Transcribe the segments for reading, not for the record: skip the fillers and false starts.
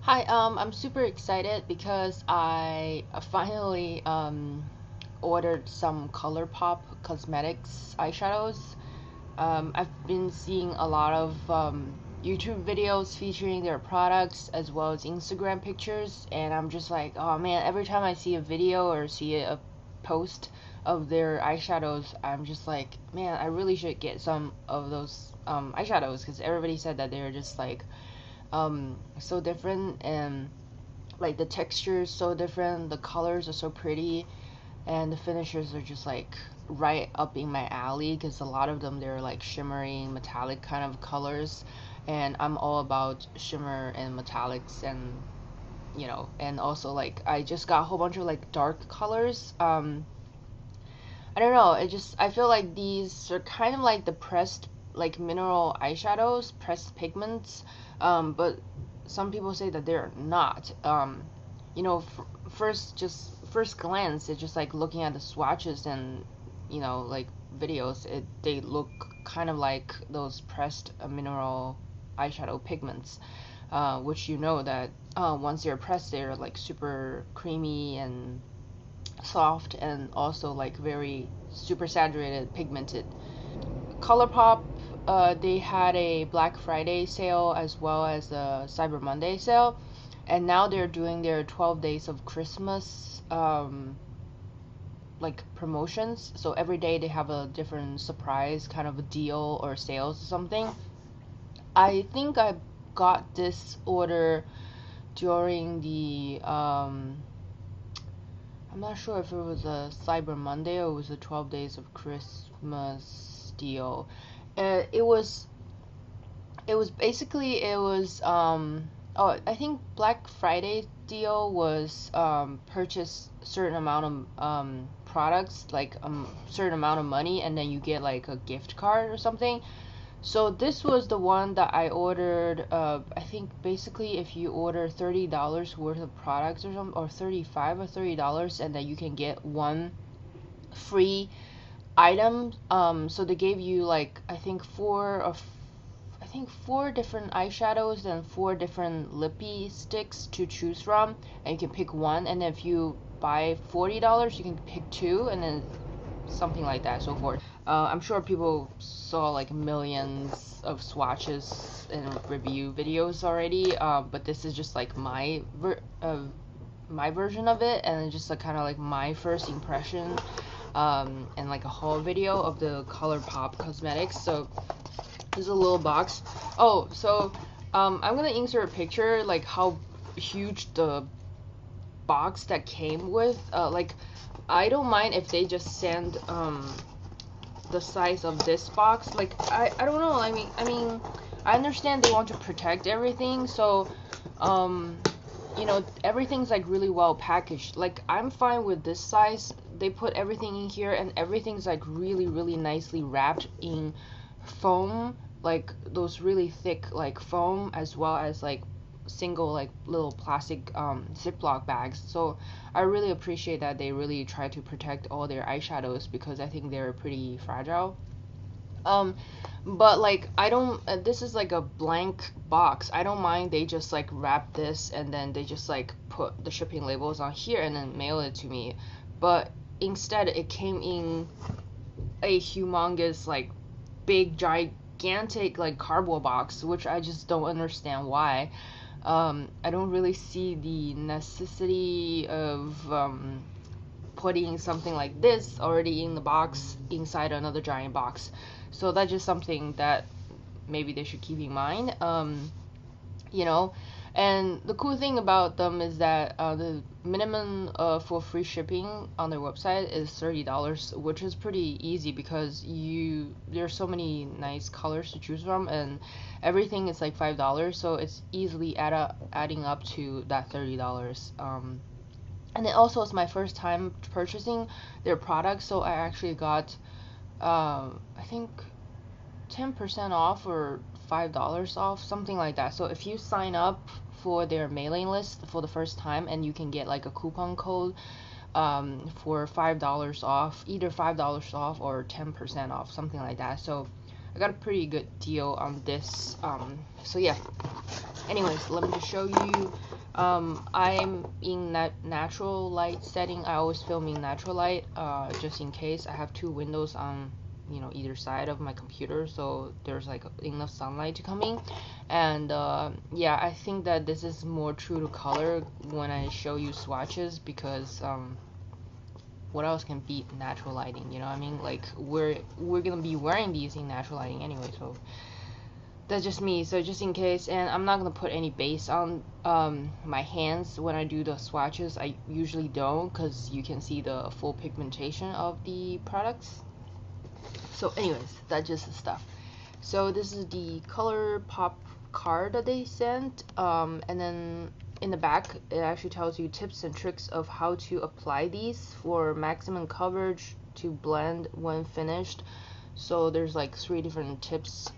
Hi, I'm super excited because I finally ordered some ColourPop cosmetics eyeshadows. I've been seeing a lot of YouTube videos featuring their products as well as Instagram pictures, and I'm just like, oh man, every time I see a video or see a post of their eyeshadows, I'm just like, man, I really should get some of those eyeshadows because everybody said that they're just like so different, and like the texture is so different, the colors are so pretty, and the finishes are just like right up in my alley because a lot of them they're like shimmering metallic kind of colors, and I'm all about shimmer and metallics, and and also like I just got a whole bunch of like dark colors. I don't know, I feel like these are kind of like the pressed like mineral eyeshadows, pressed pigments, but some people say that they're not. First glance, it's just like looking at the swatches and like videos, they look kind of like those pressed mineral eyeshadow pigments, which that once they're pressed, they're like super creamy and soft and also like very super saturated pigmented. ColourPop, they had a Black Friday sale as well as a Cyber Monday sale, and now they're doing their 12 days of Christmas like promotions. So every day they have a different surprise kind of a deal or sales or something. I think I got this order during the I'm not sure if it was a Cyber Monday or it was a 12 Days of Christmas deal. It was oh, I think Black Friday deal was purchase certain amount of products, like certain amount of money, and then you get like a gift card or something. So this was the one that I ordered. I think basically if you order $30 worth of products or something, or 35 or $30, and then you can get one free item. So they gave you like I think four different eyeshadows and four different lippy sticks to choose from, and you can pick one. And if you buy $40, you can pick two, and then something like that, so forth. I'm sure people saw like millions of swatches and review videos already, but this is just like my version of it, and it's just like kind of like my first impression, and like a whole video of the ColourPop cosmetics. So there's a little box. Oh, so I'm gonna insert a picture like how huge the box that came with. Like I don't mind if they just send the size of this box. Like I don't know. I mean I understand they want to protect everything, so um everything's like really well packaged. Like I'm fine with this size. They put everything in here and everything's like really nicely wrapped in foam, like those really thick like foam, as well as like single like little plastic Ziploc bags. So I really appreciate that they really try to protect all their eyeshadows because I think they're pretty fragile. Um, but like I don't. This is like a blank box. I don't mind they just like wrap this and then they just like put the shipping labels on here and then mail it to me. But instead, it came in a humongous like big gigantic like cardboard box, which I just don't understand why. I don't really see the necessity of putting something like this already in the box inside another giant box. So that's just something that maybe they should keep in mind. You know, and the cool thing about them is that the minimum for free shipping on their website is $30, which is pretty easy because there's so many nice colors to choose from, and everything is like $5, so it's easily adding up to that $30. And it also is my first time purchasing their products, so I actually got I think 10% off or $5 off, something like that. So if you sign up for their mailing list for the first time, and you can get like a coupon code for $5 off, either $5 off or 10% off, something like that. So I got a pretty good deal on this. So yeah. Anyways, let me just show you I'm in natural light setting. I always film in natural light, just in case. I have two windows on, you know, either side of my computer, so there's like enough sunlight to come in. And yeah, I think that this is more true to color when I show you swatches, because what else can beat natural lighting, you know what I mean? Like, we're gonna be wearing these in natural lighting anyway, so that's just me. So just in case, and I'm not gonna put any base on my hands when I do the swatches. I usually don't, because you can see the full pigmentation of the products. So anyways, that's just the stuff. So this is the ColourPop card that they sent, and then in the back it actually tells you tips and tricks of how to apply these for maximum coverage to blend when finished. So there's like 3 different tips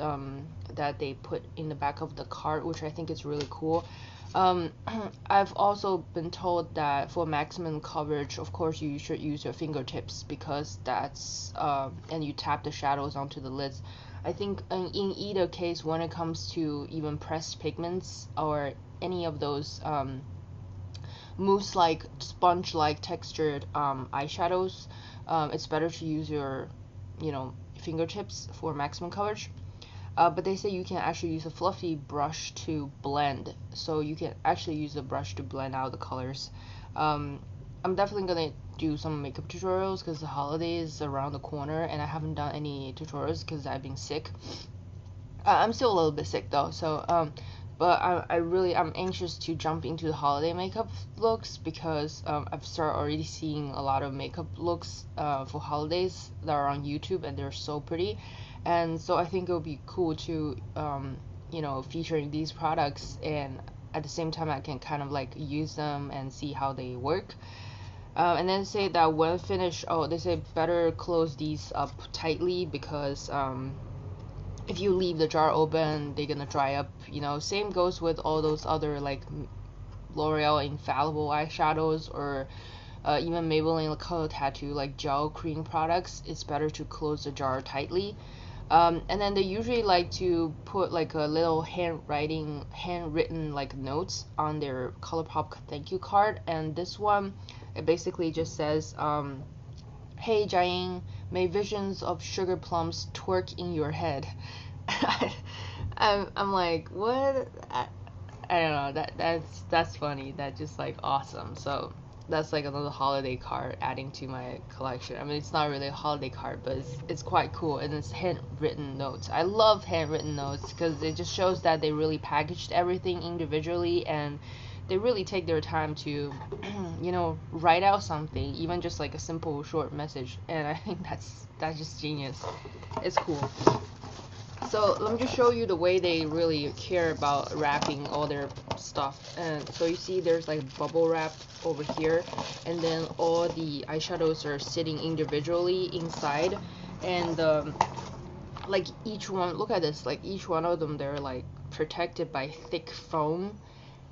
that they put in the back of the card, which I think is really cool. I've also been told that for maximum coverage, of course, you should use your fingertips, because that's and you tap the shadows onto the lids. I think in either case, when it comes to even pressed pigments or any of those mousse like sponge like textured eyeshadows, it's better to use your, you know, fingertips for maximum coverage. But they say you can actually use a fluffy brush to blend, so you can actually use a brush to blend out the colors. I'm definitely gonna do some makeup tutorials, because the holiday is around the corner and I haven't done any tutorials because I've been sick. I'm still a little bit sick though, so but I'm anxious to jump into the holiday makeup looks, because I've started already seeing a lot of makeup looks for holidays that are on YouTube, and they're so pretty. And so I think it would be cool to you know, featuring these products, and at the same time I can kind of like use them and see how they work. And then say that when finished, oh, they say better close these up tightly, because if you leave the jar open, they're gonna dry up, you know. Same goes with all those other like L'Oreal infallible eyeshadows, or even Maybelline Color Tattoo like gel cream products. It's better to close the jar tightly. And then they usually like to put like a little handwritten like notes on their ColourPop thank you card, and this one, it basically just says, hey Jiaying, may visions of sugar plums twerk in your head. I'm like, what? I don't know, that's funny. That's just like awesome. So that's like another holiday card adding to my collection. I mean, it's not really a holiday card, but it's quite cool, and it's handwritten notes. I love handwritten notes, because it just shows that they really packaged everything individually, and they really take their time to you know, write out something, even just like a simple short message. And I think that's just genius. It's cool. So let me just show you the way they really care about wrapping all their stuff. And so you see there's like bubble wrap over here, and then all the eyeshadows are sitting individually inside, and like each one, look at this, like each one of them, they're like protected by thick foam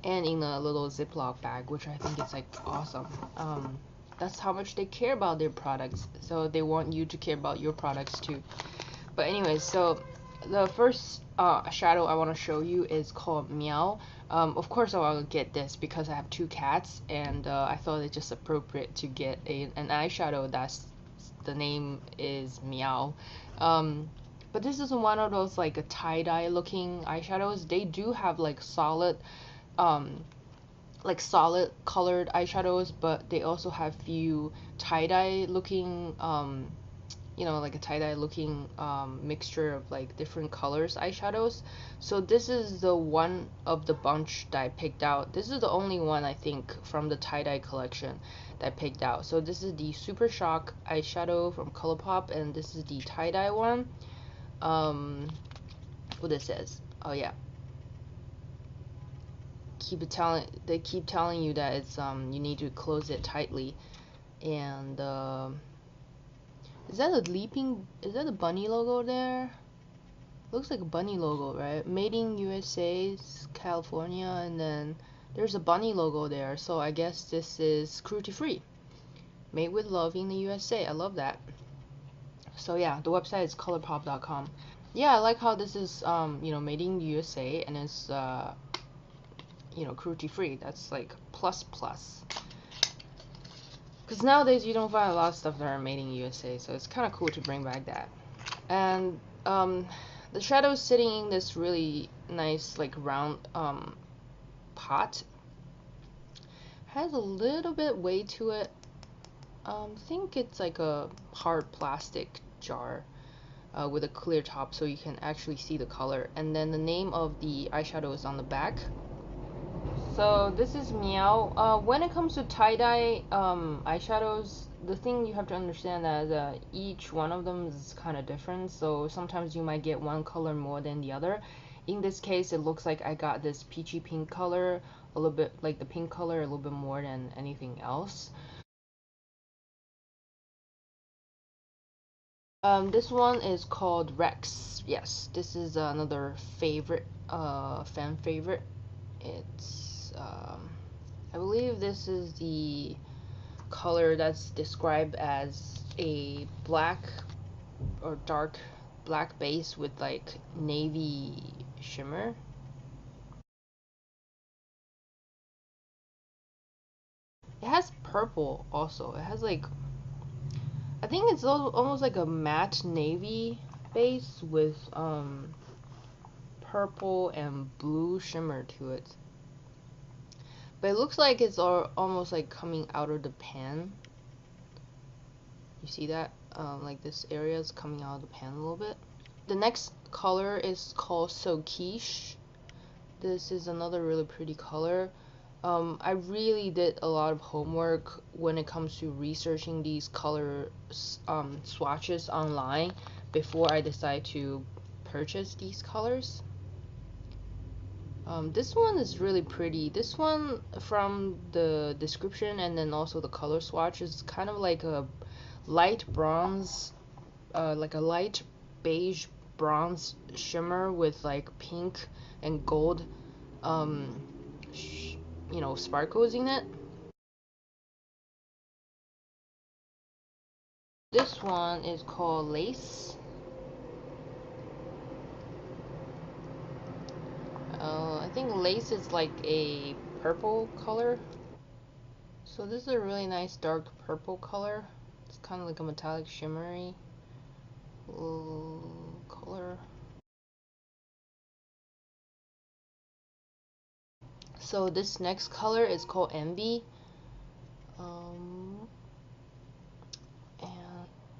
and in a little Ziploc bag, which I think is like awesome. That's how much they care about their products, so they want you to care about your products too. But anyways, so the first shadow I want to show you is called Meow. Of course I want to get this because I have 2 cats, and I thought it's just appropriate to get an eyeshadow that's, the name is Meow. But this isn't one of those like a tie-dye looking eyeshadows. They do have like solid colored eyeshadows, but they also have few tie-dye looking you know, like a tie-dye looking mixture of like different colors eyeshadows. So this is the one of the bunch that I picked out. This is the only one I think from the tie-dye collection that I picked out. So this is the Super Shock eyeshadow from ColourPop, and this is the tie-dye one. What this says, oh yeah, they keep telling you that it's you need to close it tightly. And is that a bunny logo there? Looks like a bunny logo, right? Made in USA, California, and then there's a bunny logo there, so I guess this is cruelty free. Made with love in the USA. I love that. So yeah, the website is ColourPop.com. Yeah, I like how this is you know, made in USA, and it's you know, cruelty free. That's like plus. Because nowadays you don't find a lot of stuff that are made in USA, so it's kind of cool to bring back that. And the shadow is sitting in this really nice like round pot. Has a little bit weight to it. I think it's like a hard plastic jar with a clear top, so you can actually see the color. And then the name of the eyeshadow is on the back. So this is Meow. When it comes to tie-dye eyeshadows, the thing you have to understand that each one of them is kind of different. So sometimes you might get one color more than the other. In this case, it looks like I got this peachy pink color, a little bit like the pink color, a little bit more than anything else. This one is called Rex. Yes, this is another favorite, fan favorite. It's, I believe this is the color that's described as a black or dark black base with like navy shimmer. It has purple also. It has like, I think it's almost like a matte navy base with purple and blue shimmer to it. But it looks like it's almost like coming out of the pan. You see that? Like this area is coming out of the pan a little bit. The next color is called So Quiche. This is another really pretty color. I really did a lot of homework when it comes to researching these color swatches online before I decide to purchase these colors. This one is really pretty. This one, from the description and then also the color swatch, is kind of like a light bronze, like a light beige bronze shimmer with like pink and gold, you know, sparkles in it. This one is called Lace. I think Lace is like a purple color. So this is a really nice dark purple color. It's kind of like a metallic shimmery color. So this next color is called Envy. And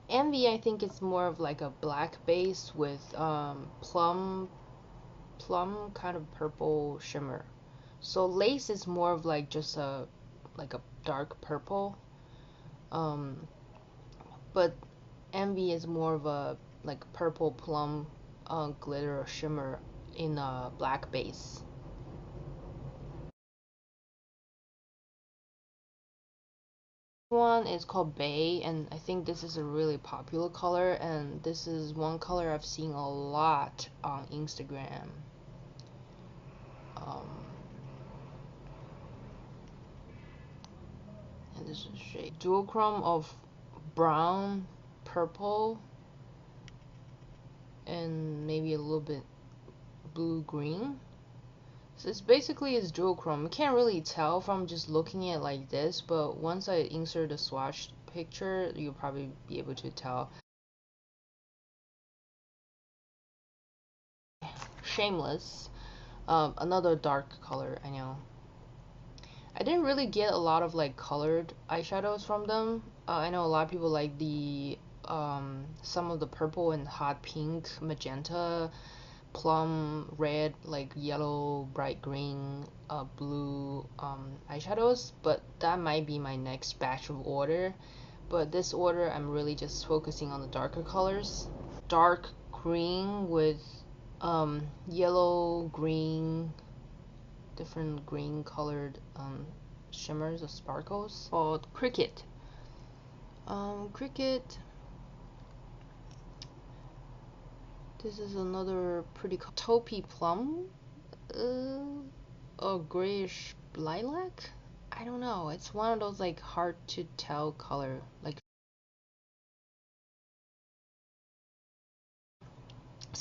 Envy, I think it's more of like a black base with plum kind of purple shimmer. So Lace is more of like just a dark purple. But Envy is more of a like purple plum glitter or shimmer in a black base. One is called Bay, and I think this is a really popular color, and this is one color I've seen a lot on Instagram. And this is shade duochrome of brown, purple, and maybe a little bit blue green. So it's basically it's duochrome. You can't really tell from just looking at it like this, but once I insert the swatch picture, you'll probably be able to tell. Shameless, another dark color, I know. I didn't really get a lot of like colored eyeshadows from them. I know a lot of people like the some of the purple and hot pink, magenta, plum, red, like yellow, bright green, blue eyeshadows, but that might be my next batch of order. But this order, I'm really just focusing on the darker colors. Dark green with yellow, green, different green colored shimmers or sparkles called Cricket. Cricket. This is another pretty taupey plum, or grayish lilac. I don't know. It's one of those like hard to tell color. Like,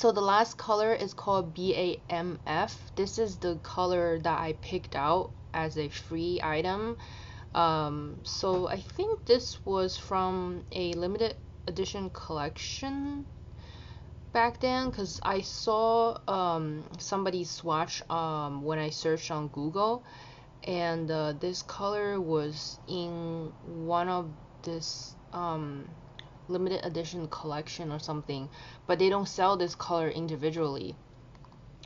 So the last color is called BAMF. This is the color that I picked out as a free item. So I think this was from a limited edition collection back then, because I saw somebody swatch when I searched on Google, and this color was in one of this limited edition collection or something, but they don't sell this color individually.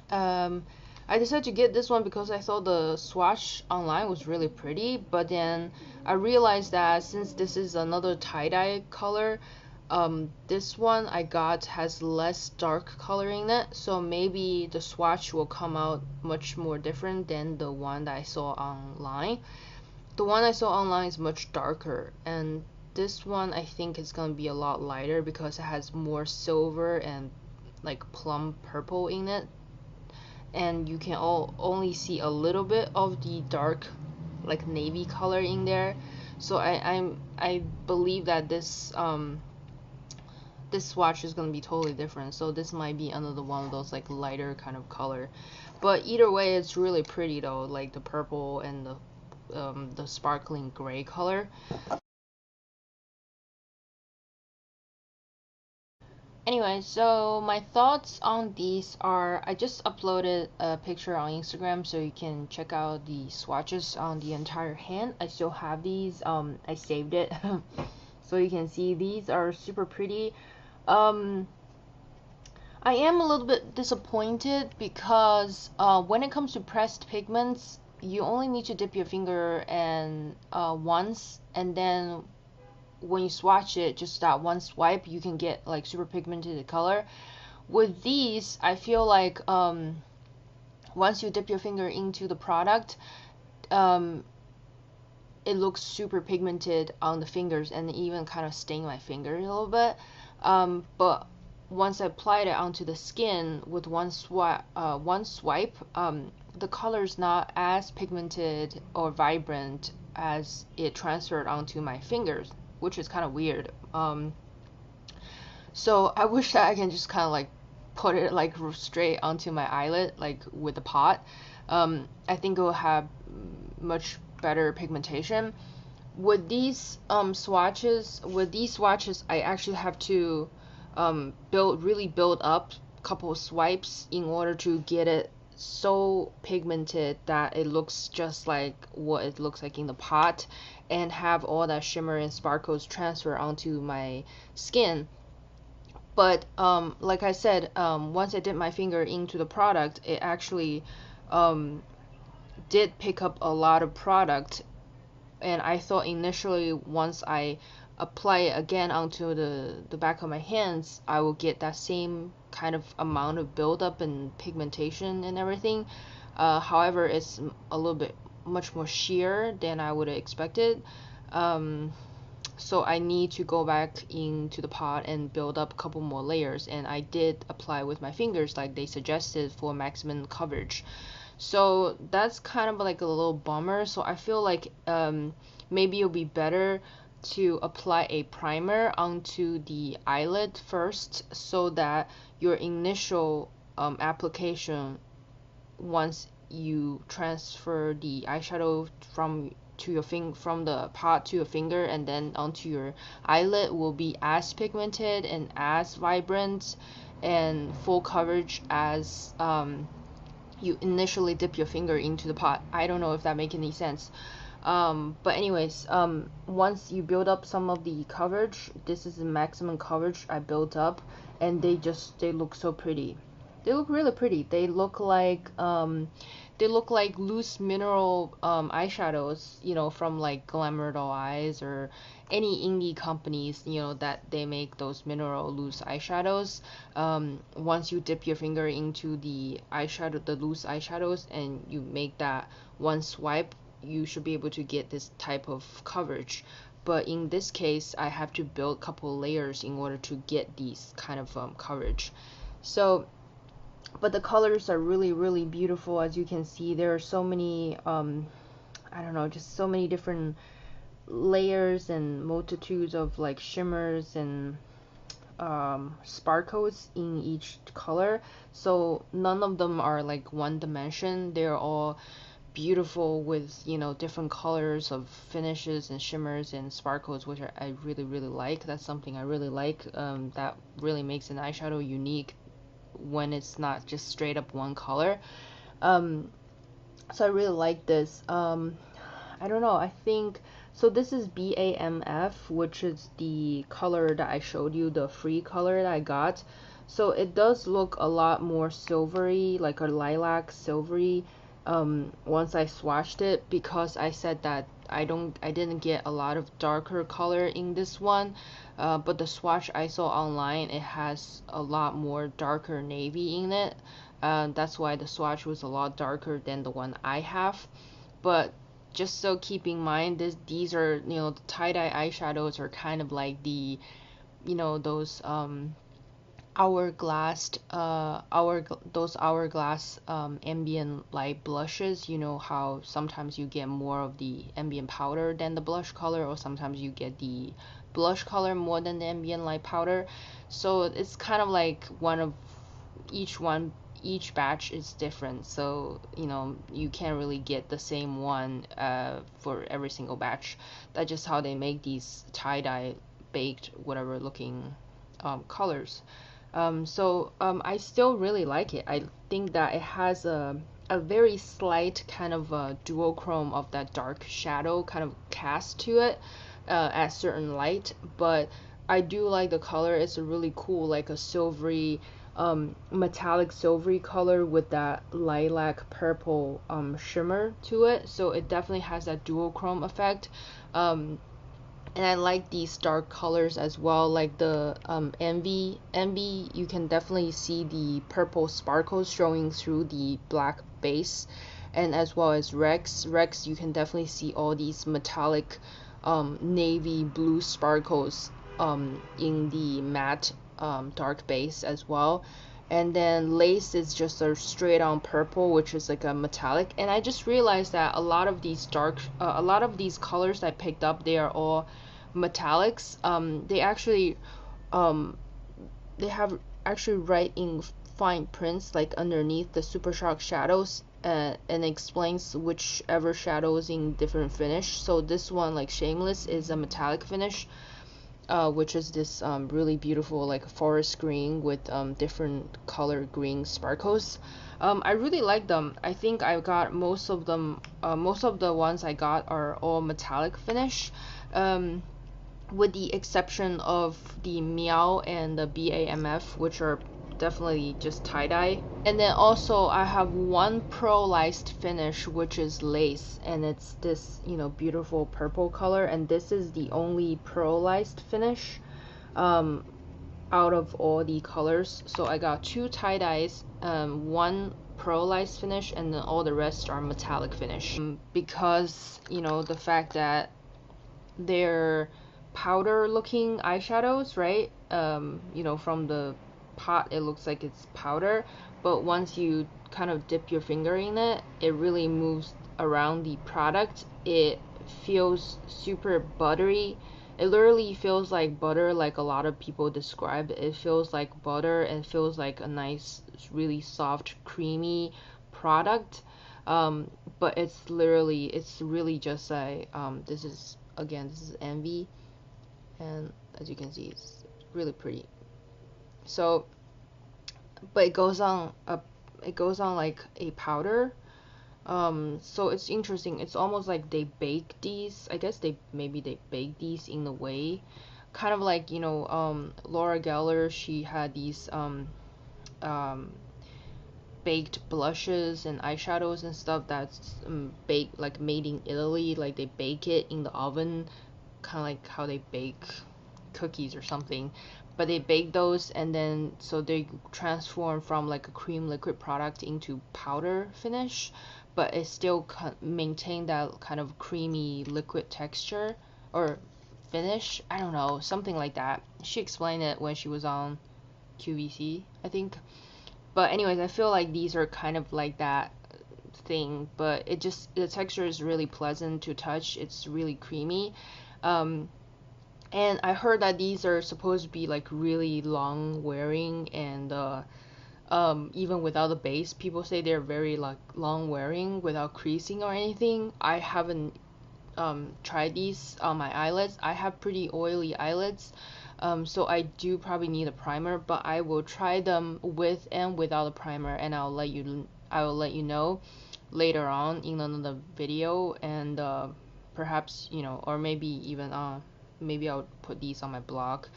I decided to get this one because I thought the swatch online was really pretty, but then I realized that since this is another tie-dye color, this one I got has less dark color in it, so maybe the swatch will come out much more different than the one that I saw online. The one I saw online is much darker, and this one I think is gonna be a lot lighter because it has more silver and like plum purple in it, and you can only see a little bit of the dark like navy color in there. So I believe that this this swatch is gonna be totally different, so this might be another one of those like lighter kind of color. But either way, it's really pretty though, like the purple and the sparkling gray color. Anyway, so my thoughts on these are, I just uploaded a picture on Instagram so you can check out the swatches on the entire hand. I still have these, I saved it so you can see these are super pretty. I am a little bit disappointed because when it comes to pressed pigments, you only need to dip your finger and once, and then when you swatch it, just that one swipe, you can get like super pigmented color. With these, I feel like once you dip your finger into the product, it looks super pigmented on the fingers and even kind of stain my fingers a little bit. But once I applied it onto the skin with one swipe, the color is not as pigmented or vibrant as it transferred onto my fingers, which is kind of weird. So I wish that I can just kind of like put it like straight onto my eyelid, like with the pot. I think it will have much better pigmentation. With these swatches, I actually have to really build up a couple of swipes in order to get it so pigmented that it looks just like what it looks like in the pot, and have all that shimmer and sparkles transfer onto my skin. But like I said, once I dip my finger into the product, it actually did pick up a lot of product, and I thought initially once I apply it again onto the back of my hands, I will get that same kind of amount of buildup and pigmentation and everything. However, it's a little bit much more sheer than I would have expected. So I need to go back into the pot and build up a couple more layers, and I did apply with my fingers like they suggested for maximum coverage. So that's kind of like a little bummer. So I feel like maybe it'll be better to apply a primer onto the eyelid first, so that your initial application, once you transfer the eyeshadow from the pot to your finger and then onto your eyelid, will be as pigmented and as vibrant and full coverage as you initially dip your finger into the pot. I don't know if that makes any sense. But anyways, once you build up some of the coverage, this is the maximum coverage I built up, and they look so pretty. They look really pretty. They look like loose mineral eyeshadows, you know, from like Glamour Doll Eyes or any indie companies, you know, that they make those mineral loose eyeshadows. Once you dip your finger into the loose eyeshadows, and you make that one swipe, you should be able to get this type of coverage. But in this case, I have to build a couple layers in order to get these kind of coverage. So, but the colors are really, really beautiful. As you can see, there are so many I don't know, just so many different layers and multitudes of like shimmers and sparkles in each color, so none of them are like one dimension. They're all beautiful with, you know, different colors of finishes and shimmers and sparkles, which I really like. That's something I really like. That really makes an eyeshadow unique when it's not just straight up one color. So I really like this. I don't know, I think so. This is BAMF, which is the color that I showed you, the free color that I got. So it does look a lot more silvery, like a lilac silvery, once I swatched it, because I said that I didn't get a lot of darker color in this one, but the swatch I saw online, it has a lot more darker navy in it. That's why the swatch was a lot darker than the one I have. But just so keep in mind, these are, you know, the tie-dye eyeshadows are kind of like the, you know, those hourglass ambient light blushes. You know how sometimes you get more of the ambient powder than the blush color, or sometimes you get the blush color more than the ambient light powder. So it's kind of like each batch is different, so you know you can't really get the same one for every single batch. That's just how they make these tie-dye baked whatever looking colors. I still really like it. I think that it has a very slight kind of a duochrome of that dark shadow kind of cast to it at certain light, but I do like the color. It's a really cool, like a silvery, metallic silvery color with that lilac purple shimmer to it. So it definitely has that duochrome effect. And I like these dark colors as well, like the Envy. You can definitely see the purple sparkles showing through the black base, and as well as Rex. You can definitely see all these metallic navy blue sparkles in the matte dark base as well. And then Lace is just a straight on purple, which is like a metallic. And I just realized that a lot of these colors I picked up, they are all metallics. They have actually right in fine prints, like underneath the super sharp shadows, and explains whichever shadows in different finish. So this one, like Shameless, is a metallic finish, which is this really beautiful like forest green with different color green sparkles. I really like them. I think I got most of them. Most of the ones I got are all metallic finish, with the exception of the Meow and the BAMF, which are definitely just tie-dye. And then also I have one pearlized finish, which is Lace, and it's this, you know, beautiful purple color, and this is the only pearlized finish out of all the colors. So I got two tie-dyes, one pearlized finish, and then all the rest are metallic finish, because, you know, the fact that they're powder looking eyeshadows, right? You know, from the pot it looks like it's powder, but once you kind of dip your finger in it, it really moves around the product. It feels super buttery. It literally feels like butter, like a lot of people describe. It feels like butter and feels like a nice, really soft, creamy product. But it's really just a this is Envy, and as you can see, it's really pretty. So, but it goes on like a powder. So it's interesting. It's almost like they bake these. I guess maybe they bake these in a way, kind of like, you know, Laura Geller. She had these baked blushes and eyeshadows and stuff that's baked, like made in Italy. Like they bake it in the oven, kind of like how they bake cookies or something, but they bake those, and then so they transform from like a cream liquid product into powder finish, but it still maintain that kind of creamy liquid texture or finish. I don't know, something like that. She explained it when she was on QVC, I think. But anyways, I feel like these are kind of like that thing, but the texture is really pleasant to touch. It's really creamy. And I heard that these are supposed to be like really long wearing, and even without the base, people say they're very like long wearing without creasing or anything. I haven't tried these on my eyelids. I have pretty oily eyelids, so I do probably need a primer, but I will try them with and without a primer, and I will let you know later on in another video. And perhaps, you know, or maybe even maybe I'll put these on my blog.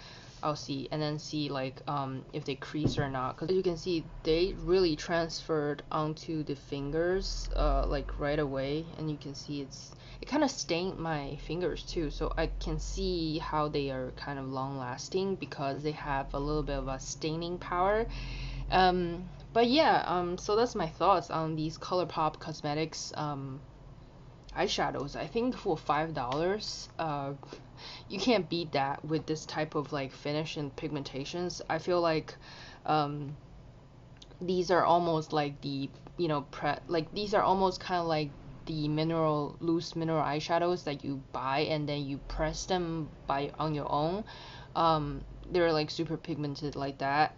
I'll see, and then see like if they crease or not, because you can see they really transferred onto the fingers like right away, and you can see it kind of stained my fingers too, so I can see how they are kind of long lasting because they have a little bit of a staining power. But yeah, so that's my thoughts on these ColourPop Cosmetics eyeshadows. I think for $5, you can't beat that with this type of like finish and pigmentations. I feel like these are almost like the, you know, these are almost kind of like the loose mineral eyeshadows that you buy and then you press them on your own. They're like super pigmented like that,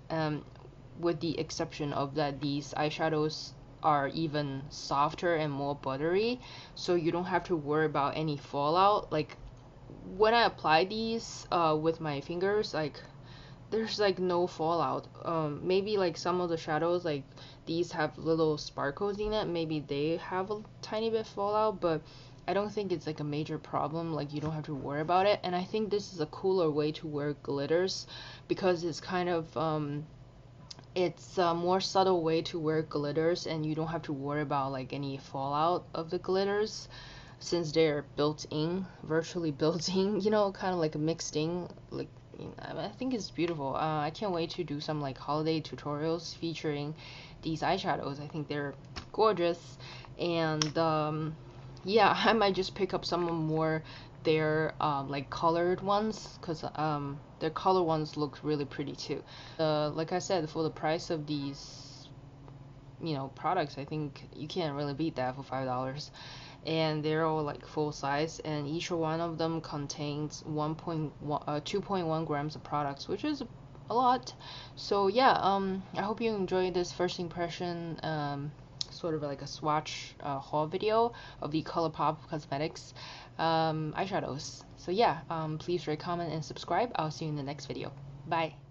with the exception of that these eyeshadows are even softer and more buttery, so you don't have to worry about any fallout. Like when I apply these with my fingers, like there's like no fallout. Maybe like some of the shadows, like these have little sparkles in it, maybe they have a tiny bit fallout, but I don't think it's like a major problem. Like you don't have to worry about it. And I think this is a cooler way to wear glitters, because it's kind of it's a more subtle way to wear glitters, and you don't have to worry about like any fallout of the glitters, since they're built in, virtually built in, you know, kind of like a mixed in. Like, I think it's beautiful. I can't wait to do some like holiday tutorials featuring these eyeshadows. I think they're gorgeous. And yeah, I might just pick up some more their like colored ones, because their color ones look really pretty too. Like I said, for the price of these, you know, products, I think you can't really beat that for $5. And they're all like full size, and each one of them contains 2.1 grams of products, which is a lot. So yeah, I hope you enjoyed this first impression, sort of like a swatch haul video of the ColourPop Cosmetics eyeshadows. So yeah, please rate, comment, and subscribe. I'll see you in the next video. Bye.